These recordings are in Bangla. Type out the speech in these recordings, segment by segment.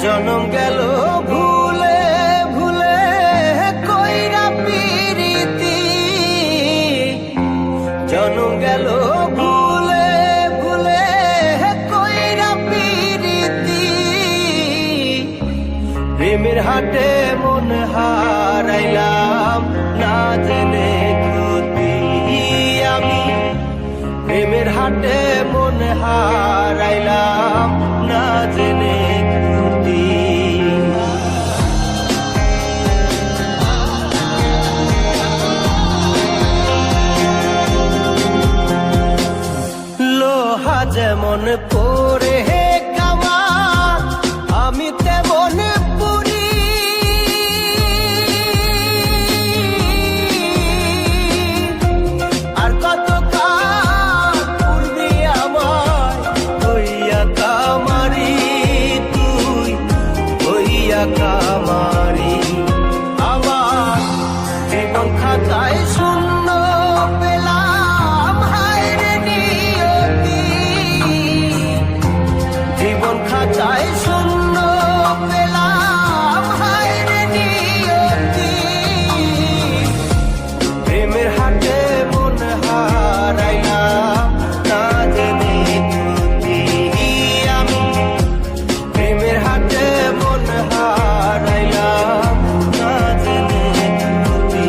জনম গেল ভুলে ভুলে কইরা পিরিতি, জনম গেল ভুলে ভুলে কইরা পিরিতি। প্রেমের হাটে মন হারাইলাম না জেনে ক্ষতি আমি, প্রেমের হাটে মন হারাইলাম না জেনে ক্ষতি। লোহা যেমন পরে কামা আমি তেমন পুরি, আর কত কাল পূর্বে আমার হইয়া কামারি, তুই হইয়া কামারি। আমার জীবন খাতায় শূন্য পেলাম হায় রে নিয়তি, জীবন খাতায় শূন্য পেলাম হায় রে নিয়তি। প্রেমের হাটে মন হারাইলাম না জেনে ক্ষতি আমি, প্রেমের হাটে মন হারাইলাম না জেনে ক্ষতি।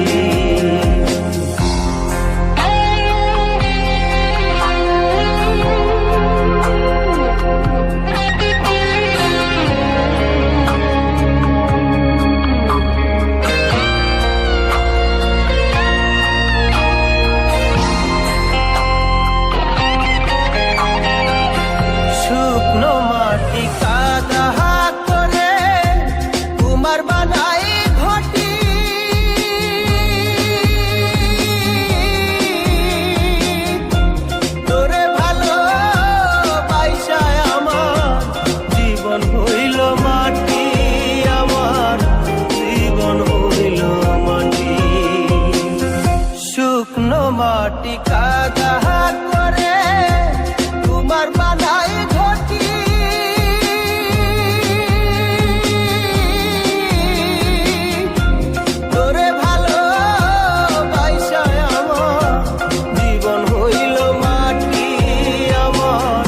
শুকনো মাটি কাদা করে কুমার বানাই ঘটি, তোরে ভালো বাইসায় আমার জীবন হইল মাটি, আমার জীবন হইল মাটি। শুকনো মাটি কাদা করে কুমার বানাই ঘটি, তোরে ভালো বাইসায় আমার জীবন হইল মাটি, আমার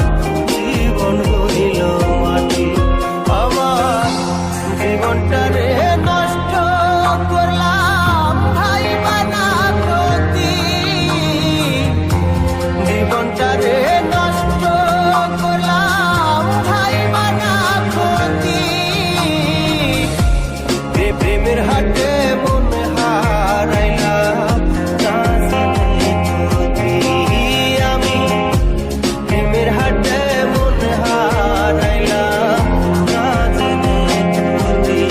জীবন হইল মাটি। আমার জীবনটারে নষ্ট করলাম ভাই বানা ক্ষতি, জীবনটারে নষ্ট করলাম ভাই বানা ক্ষতি। প্রেমের হাটে মন হারাইলাম না জেনে ক্ষতি আমি, প্রেমের হাটে মন হারাইলাম না জেনে ক্ষতি।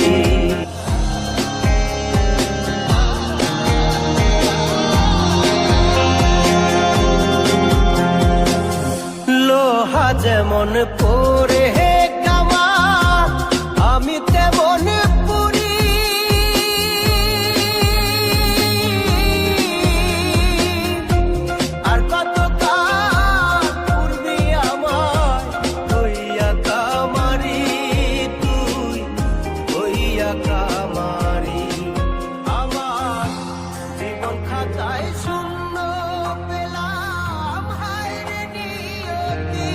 লোহা যেমন পরে কামা আমি তেমন পুরি, আর কত কাল পূর্বে আমার হইয়া কামারি, তুই হইয়া কামারি। আমার জীবন খাতায় শূন্য পেলাম হায় রে নিয়তি,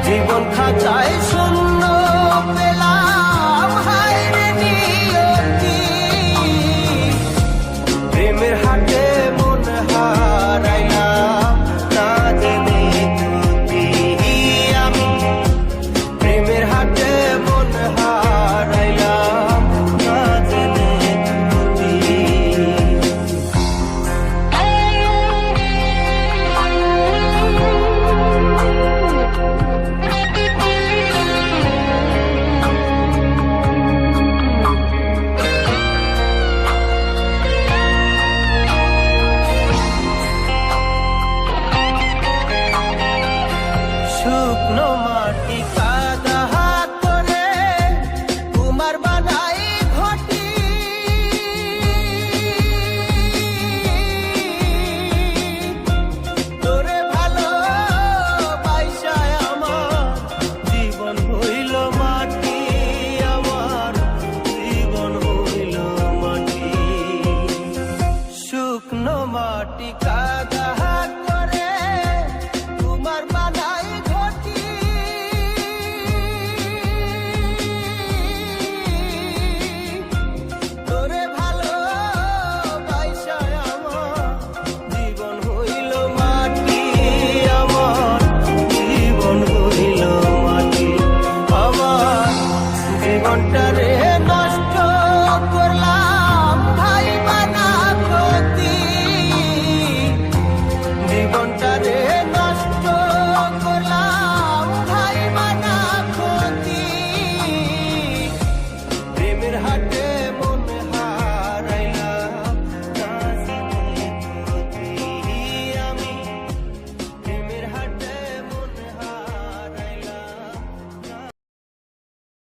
জীবন খাতায় শূন্য পেলাম হায় রে নিয়তি। প্রেমের হাটে মন হারাইলাম না জেনে ক্ষতি আমি, প্রেমের হাটে মন হারাইলাম না জেনে ক্ষতি। শুকনো